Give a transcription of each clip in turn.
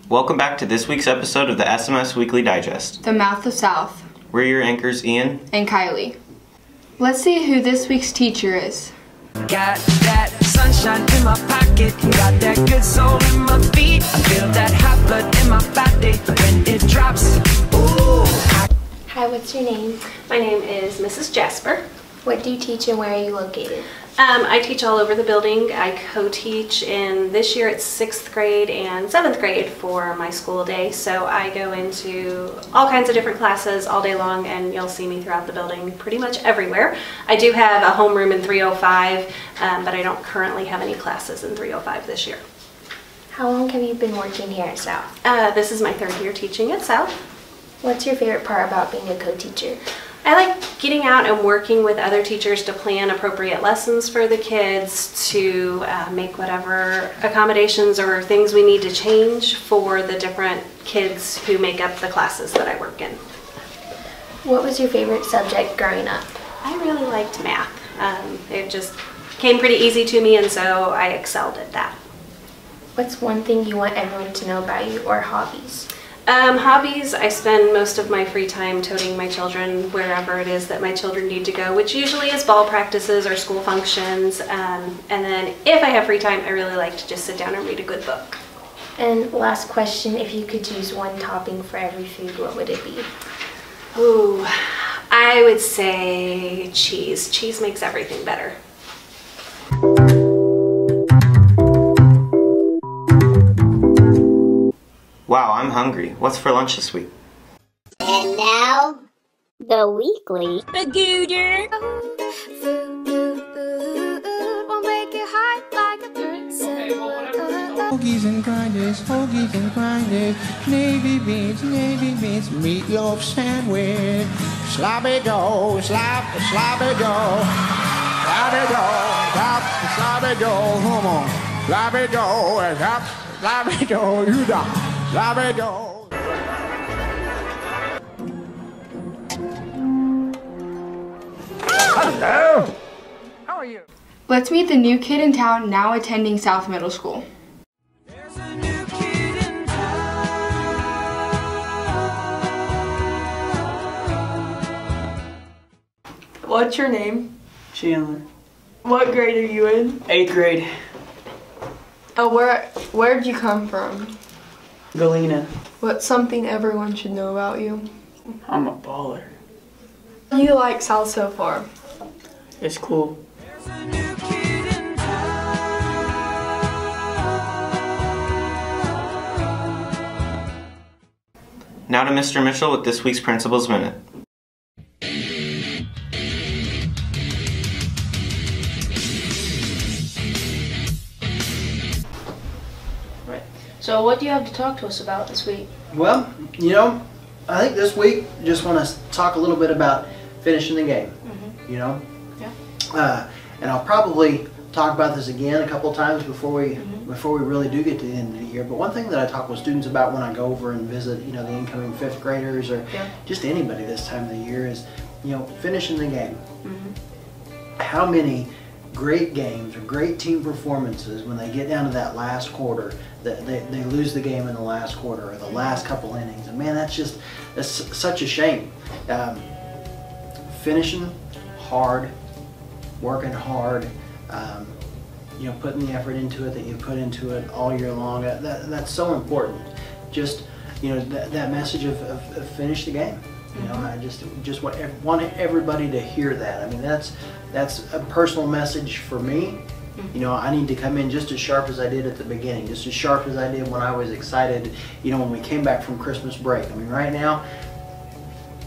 Welcome back to this week's episode of the SMS Weekly Digest. The Mouth of South. We're your anchors, Ian and Kylie. Let's see who this week's teacher is. Got that sunshine in my pocket, got that good soul in my feet. I feel that hot blood in my body when it drops. Ooh. Hi, what's your name? My name is Mrs. Jasper. What do you teach and where are you located? I teach all over the building. I co-teach in this year it's 6th grade and 7th grade for my school day. So I go into all kinds of different classes all day long, and you'll see me throughout the building pretty much everywhere. I do have a homeroom in 305, but I don't currently have any classes in 305 this year. How long have you been working here at South? This is my 3rd year teaching at South. What's your favorite part about being a co-teacher? I like getting out and working with other teachers to plan appropriate lessons for the kids, to make whatever accommodations or things we need to change for the different kids who make up the classes that I work in. What was your favorite subject growing up? I really liked math. It just came pretty easy to me, and so I excelled at that. What's one thing you want everyone to know about you, or hobbies? Hobbies, I spend most of my free time toting my children wherever it is that my children need to go, which usually is ball practices or school functions. And then if I have free time, I really like to just sit down and read a good book. And last question, if you could choose one topping for every food, what would it be? Ooh, I would say cheese. Cheese makes everything better. Wow, I'm hungry. What's for lunch this week? And now, the weekly. Hoagies and grinders, navy beans, meatloaf sandwich, sloppy dough, sloppy dough, sloppy dough, come on, sloppy dough, you done. Hello! How are you? Let's meet the new kid in town now attending South Middle School. There's a new kid in town. What's your name? Chandler. What grade are you in? 8th grade. Where'd you come from? Galena. What's something everyone should know about you? I'm a baller. What do you like South so far? It's cool. There's a new kid in town. Now to Mr. Mitchell with this week's Principal's Minute. So what do you have to talk to us about this week? Well, you know, I think this week just want to talk a little bit about finishing the game. You know, and I'll probably talk about this again a couple of times before we really do get to the end of the year. But one thing that I talk with students about when I go over and visit, you know, the incoming 5th graders or just anybody this time of the year is, you know, finishing the game. How many great games or great team performances when they get down to that last quarter, that they lose the game in the last quarter or the last couple innings, and man, that's such a shame. Finishing hard, working hard, you know, putting the effort into it that you put into it all year long, that's so important. Just, you know, that message of finish the game. You know, I just want everybody to hear that. I mean, that's a personal message for me. You know, I need to come in just as sharp as I did at the beginning, just as sharp as I did when I was excited, you know, when we came back from Christmas break. I mean, right now,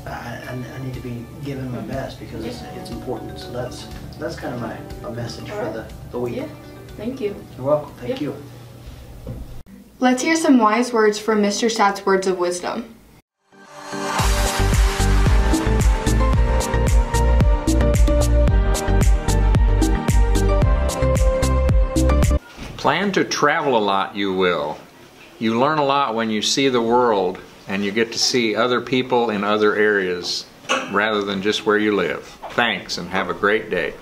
I need to be giving my best because it's important. So that's kind of my message for the week. Yeah, thank you. You're welcome. Thank you. Let's hear some wise words from Mr. Sat's words of wisdom. Plan to travel a lot, you will. You learn a lot when you see the world and you get to see other people in other areas rather than just where you live. Thanks and have a great day.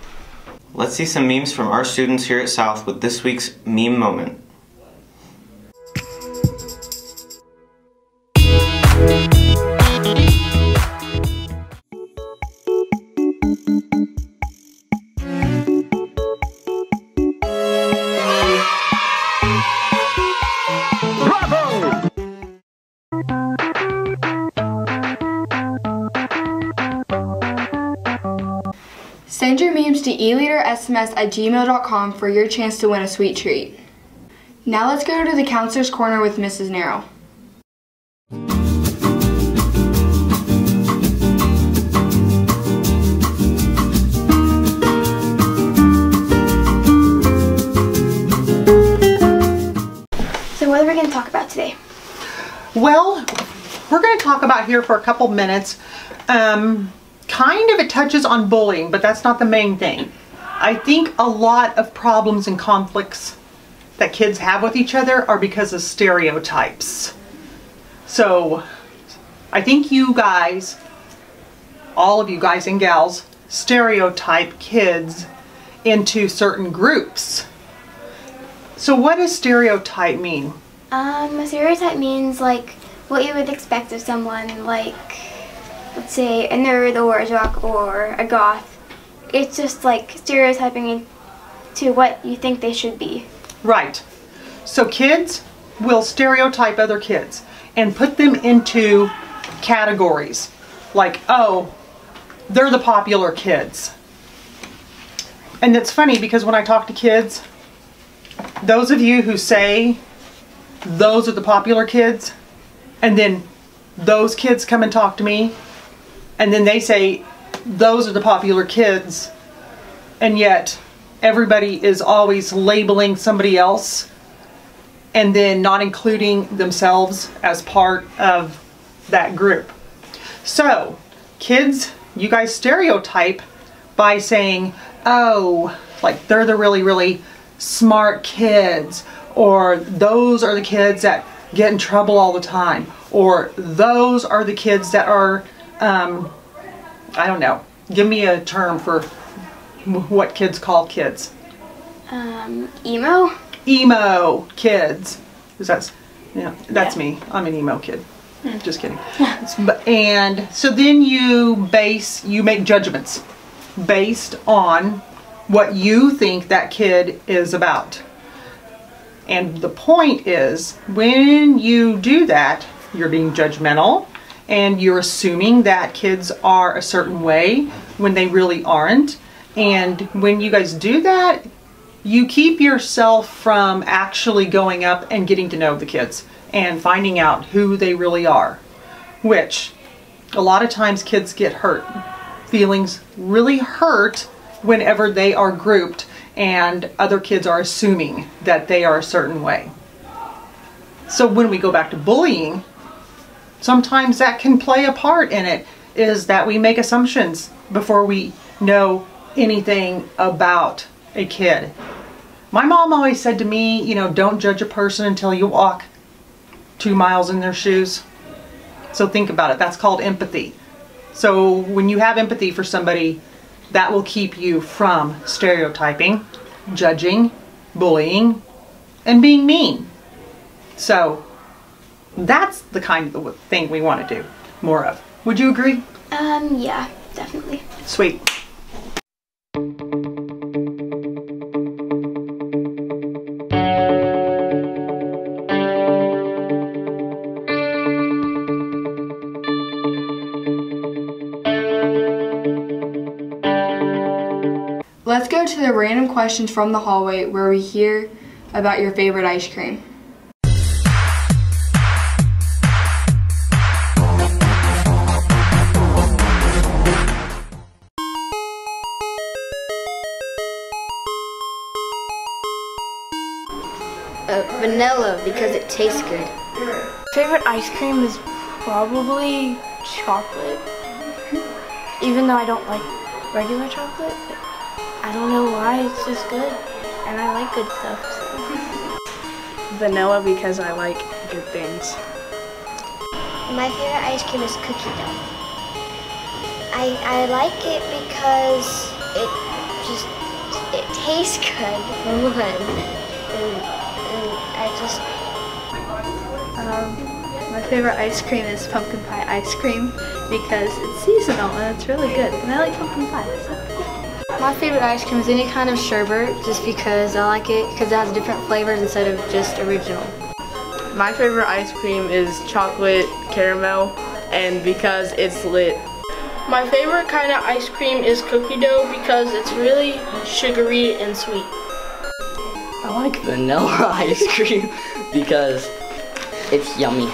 Let's see some memes from our students here at South with this week's meme moment. Send your memes to eleadersms@gmail.com for your chance to win a sweet treat. Now let's go to the Counselor's Corner with Mrs. Narrow. So what are we going to talk about today? Well, we're going to talk about here for a couple minutes. Kind of it touches on bullying, but that's not the main thing. I think a lot of problems and conflicts that kids have with each other are because of stereotypes. So I think you guys, all of you guys and gals, stereotype kids into certain groups. So what does stereotype mean? A stereotype means like what you would expect of someone, like let's say a nerd or a jock or a goth. It's just like stereotyping to what you think they should be. Right. So kids will stereotype other kids and put them into categories. Like, oh, they're the popular kids. And it's funny because when I talk to kids, those of you who say those are the popular kids, and then those kids come and talk to me, and then they say those are the popular kids, and yet everybody is always labeling somebody else and then not including themselves as part of that group. So kids, you guys stereotype by saying, oh, like they're the really, really smart kids, or those are the kids that get in trouble all the time, or those are the kids that are I don't know. Give me a term for what kids call kids. Emo? Emo kids. That's me. I'm an emo kid. Just kidding. And so then you make judgments based on what you think that kid is about. And the point is, when you do that, you're being judgmental, and you're assuming that kids are a certain way when they really aren't. And when you guys do that, you keep yourself from actually going up and getting to know the kids and finding out who they really are. Which, a lot of times kids get hurt. Feelings really hurt whenever they are grouped and other kids are assuming that they are a certain way. So when we go back to bullying, sometimes that can play a part in it, is that we make assumptions before we know anything about a kid. My mom always said to me, you know, don't judge a person until you walk 2 miles in their shoes. So think about it. That's called empathy. So when you have empathy for somebody, that will keep you from stereotyping, judging, bullying, and being mean. So that's the kind of thing we want to do more of. Would you agree? Yeah, definitely. Sweet. Let's go to the random questions from the hallway where we hear about your favorite ice cream. Vanilla, because it tastes good. Favorite ice cream is probably chocolate. Even though I don't like regular chocolate, but I don't know why, it's just good. And I like good stuff. So. Vanilla, because I like good things. My favorite ice cream is cookie dough. I like it because it tastes good for one. And I just My favorite ice cream is pumpkin pie ice cream because it's seasonal and it's really good. And I like pumpkin pie. So. My favorite ice cream is any kind of sherbet just because I like it because it has different flavors instead of just original. My favorite ice cream is chocolate caramel and because it's lit. My favorite kind of ice cream is cookie dough because it's really sugary and sweet. I like vanilla ice cream because it's yummy.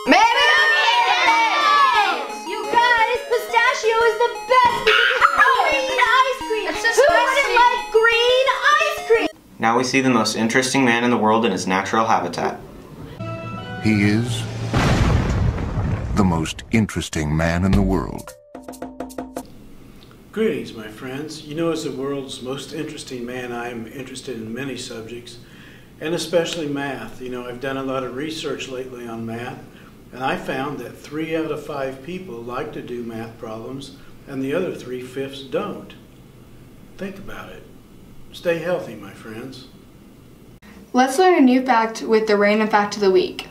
Mayonnaise! You guys, pistachio is the best because it's green ice cream. It's just Who wouldn't like green ice cream? Now we see the most interesting man in the world in his natural habitat. He is the most interesting man in the world. Greetings, my friends. You know, as the world's most interesting man, I am interested in many subjects, and especially math. You know, I've done a lot of research lately on math, and I found that 3 out of 5 people like to do math problems, and the other 3/5 don't. Think about it. Stay healthy, my friends. Let's learn a new fact with the random fact of the week.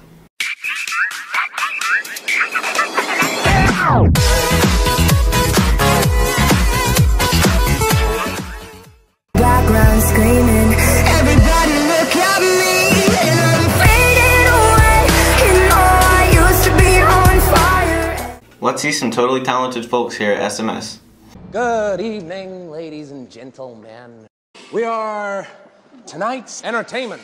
Background screaming, everybody look at me, and I'm fading away, and all I used to be on fire. Let's see some totally talented folks here at SMS. Good evening, ladies and gentlemen. We are tonight's entertainment.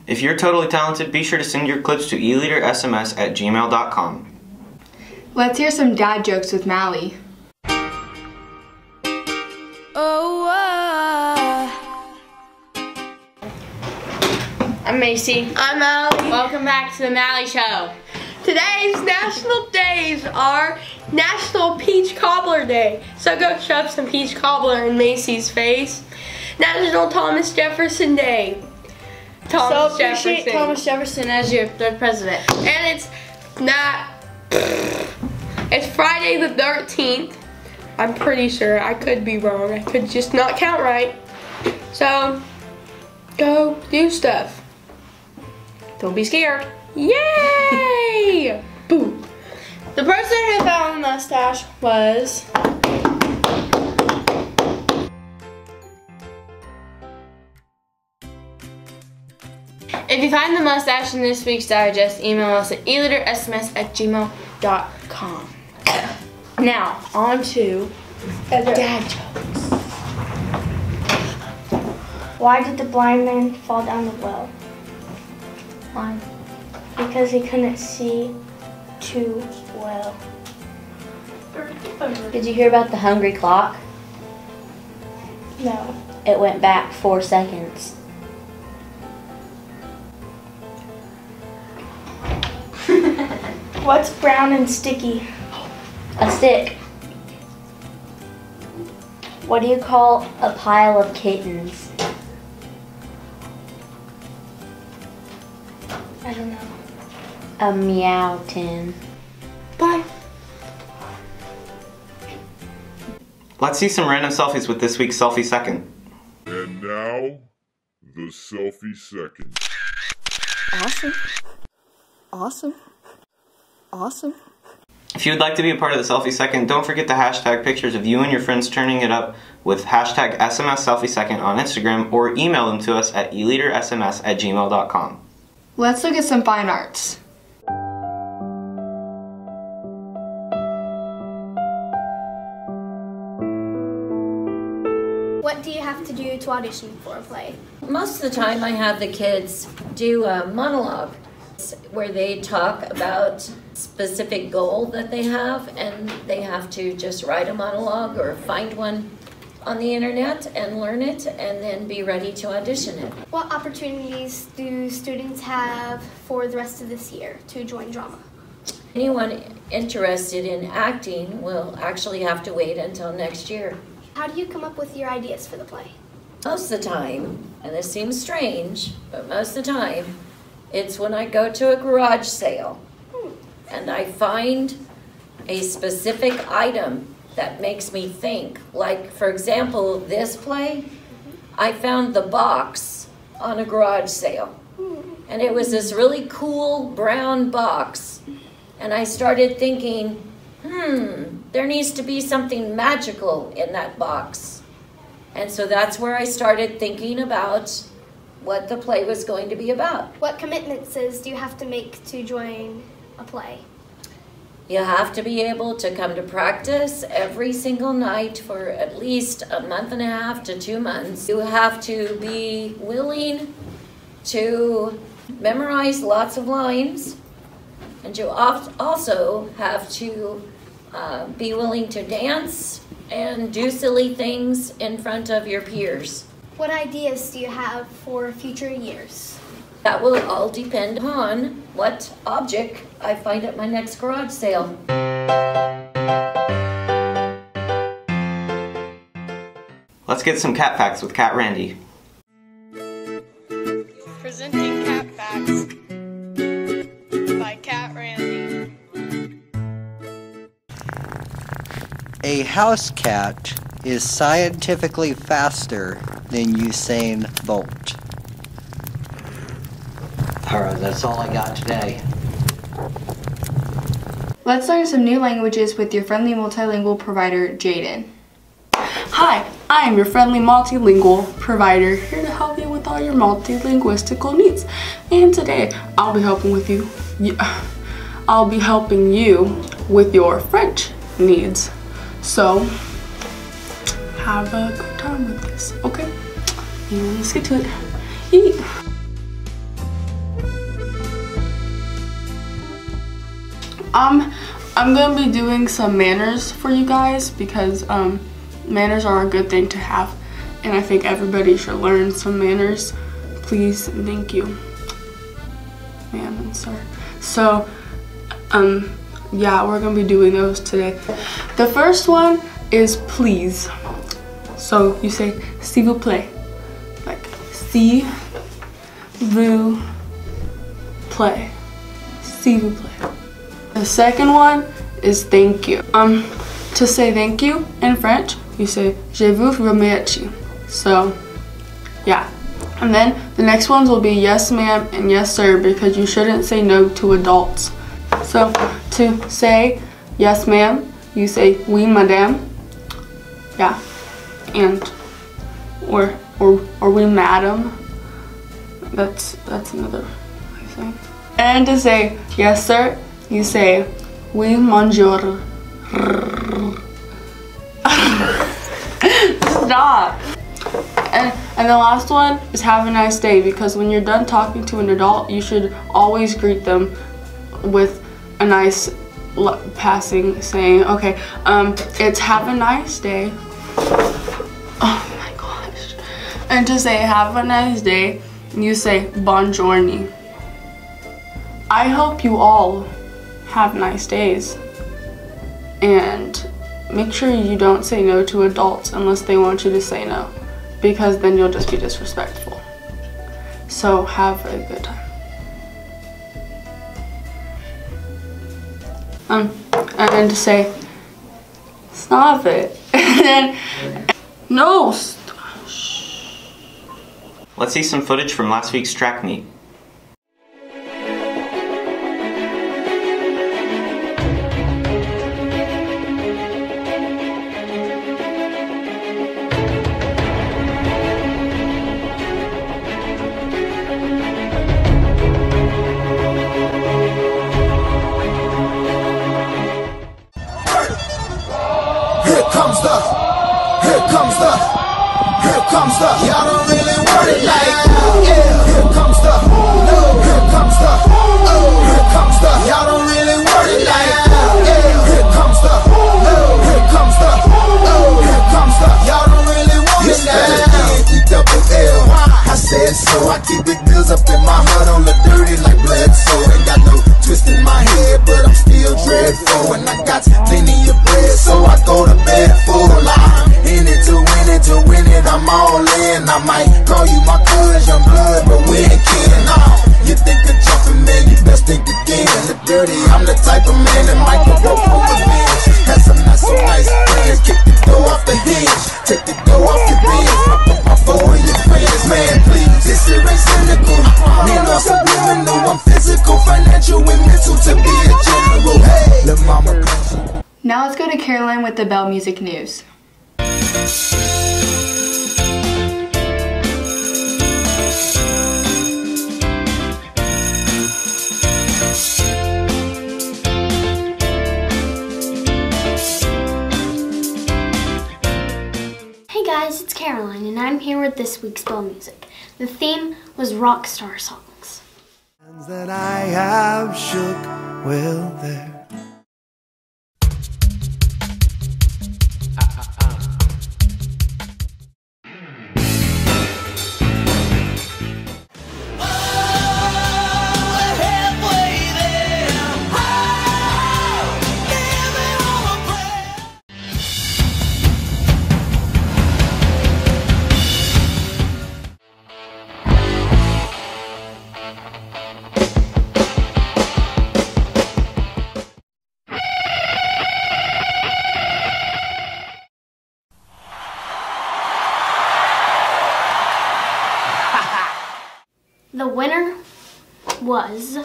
If you're totally talented, be sure to send your clips to eleadersms@gmail.com. Let's hear some dad jokes with Mally. I'm Macy. I'm Allie. Welcome back to the Mally Show. Today's national days are National Peach Cobbler Day. So go shove some peach cobbler in Macy's face. National Thomas Jefferson Day. Thomas Jefferson as your third president. And it's Friday the 13th. I'm pretty sure. I could be wrong. I could just not count right. So go do stuff. Don't be scared. Yay! Boom. The person who found the mustache was If you find the mustache in this week's digest, email us at eleadersms@gmail.com. Now, on to dad jokes. Why did the blind man fall down the well? Why? Because he couldn't see too well. Did you hear about the hungry clock? No. It went back 4 seconds. What's brown and sticky? A stick. What do you call a pile of kittens? I don't know. A meow tin. Bye. Let's see some random selfies with this week's Selfie Second. And now, the Selfie Second. Awesome. Awesome. Awesome. If you would like to be a part of the Selfie Second, don't forget to hashtag pictures of you and your friends turning it up with hashtag SMS Selfie Second on Instagram or email them to us at eleadersms@gmail.com. Let's look at some fine arts. What do you have to do to audition for a play? Most of the time I have the kids do a monologue where they talk about specific goal that they have, and they have to just write a monologue or find one on the internet and learn it and then be ready to audition it. What opportunities do students have for the rest of this year to join drama? Anyone interested in acting will actually have to wait until next year. How do you come up with your ideas for the play? Most of the time, and this seems strange, but most of the time, it's when I go to a garage sale and I find a specific item that makes me think. Like, for example, this play, I found the box on a garage sale. And it was this really cool brown box. And I started thinking, there needs to be something magical in that box. And so that's where I started thinking about what the play was going to be about. What commitments do you have to make to join a play? You have to be able to come to practice every single night for at least a month and a half to 2 months. You have to be willing to memorize lots of lines, and you also have to be willing to dance and do silly things in front of your peers. What ideas do you have for future years? That will all depend on what object I find at my next garage sale. Let's get some cat facts with Cat Randy. Presenting Cat Facts by Cat Randy. A house cat is scientifically faster than Usain Bolt. Alright, that's all I got today. Let's learn some new languages with your friendly multilingual provider, Jaden. Hi, I am your friendly multilingual provider, here to help you with all your multilinguistical needs. And today, I'll be helping you with your French needs. So, have a good time with this, okay? And let's get to it. Eat. I'm gonna be doing some manners for you guys because manners are a good thing to have, and I think everybody should learn some manners. Please and thank you, ma'am and sir. So yeah, we're gonna be doing those today. The first one is please. So you say s'il vous plaît, like s'il vous plaît, s'il vous plaît. The second one is thank you. To say thank you in French, you say je vous remercie. So yeah. And then the next ones will be yes ma'am and yes sir, because you shouldn't say no to adults. So to say yes ma'am, you say oui madame. Yeah. And or oui madam. That's another thing. And to say yes sir, you say oui monsieur. Stop. And the last one is have a nice day, because when you're done talking to an adult, you should always greet them with a nice passing saying, okay, it's have a nice day. Oh my gosh. And to say have a nice day, you say buongiorno. I hope you all have nice days. And make sure you don't say no to adults unless they want you to say no, because then you'll just be disrespectful. So have a good time. And to say, stop it. And then, no. Let's see some footage from last week's track meet. Here comes the comes the, y'all don't really want it like, yeah, here comes the, no, here comes the, oh, here comes the, y'all don't really want it like, yeah, here comes the, no, here comes the, oh, here comes the, y'all don't really want it like, E-double-L, I said so, I keep big bills up in my heart on the dirty like blood, so ain't got no twist in my head, but I'm still dreadful, and I got plenty of bread, so I go to bed full. I'm in it to win it, I'm all in. I might call you my cuz, young blood, but we ain't kidding. You think of jumping, man, you best think again. The dirty, I'm the type of man that might go broke for revenge. Had some not so nice friends, kick the door off the hinge, take the door off your bed. My phone and your friends, man, please, this here ain't cynical. Men are subliminal, I'm physical, financial, and mental to be a general. Hey, the mama comes. Now let's go to Caroline with the Bell Music News. Hey guys, it's Caroline, and I'm here with this week's Bell Music. The theme was rock star songs. That I have shook, well, there. The winner was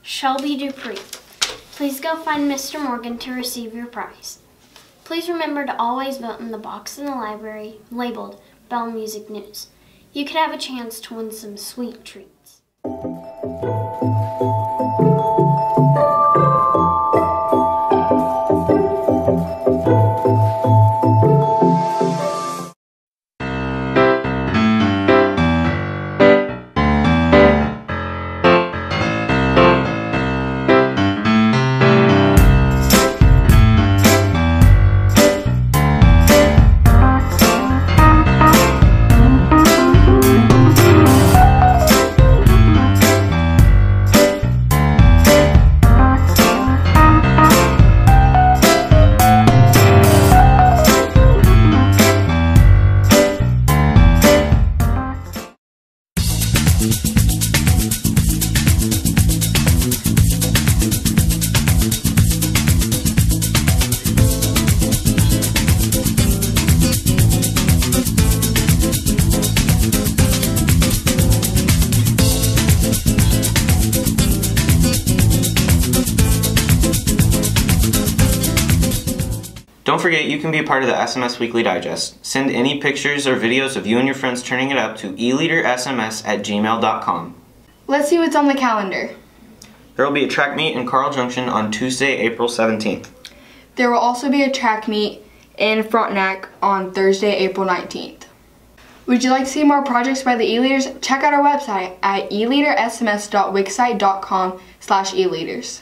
Shelby Dupree. Please go find Mr. Morgan to receive your prize. Please remember to always vote in the box in the library labeled Bell Music News. You could have a chance to win some sweet treats. Don't forget, you can be a part of the SMS Weekly Digest. Send any pictures or videos of you and your friends turning it up to eleadersms@gmail.com. Let's see what's on the calendar. There will be a track meet in Carl Junction on Tuesday, April 17th. There will also be a track meet in Frontenac on Thursday, April 19th. Would you like to see more projects by the E-Leaders? Check out our website at eleadersms.wixsite.com/eleaders.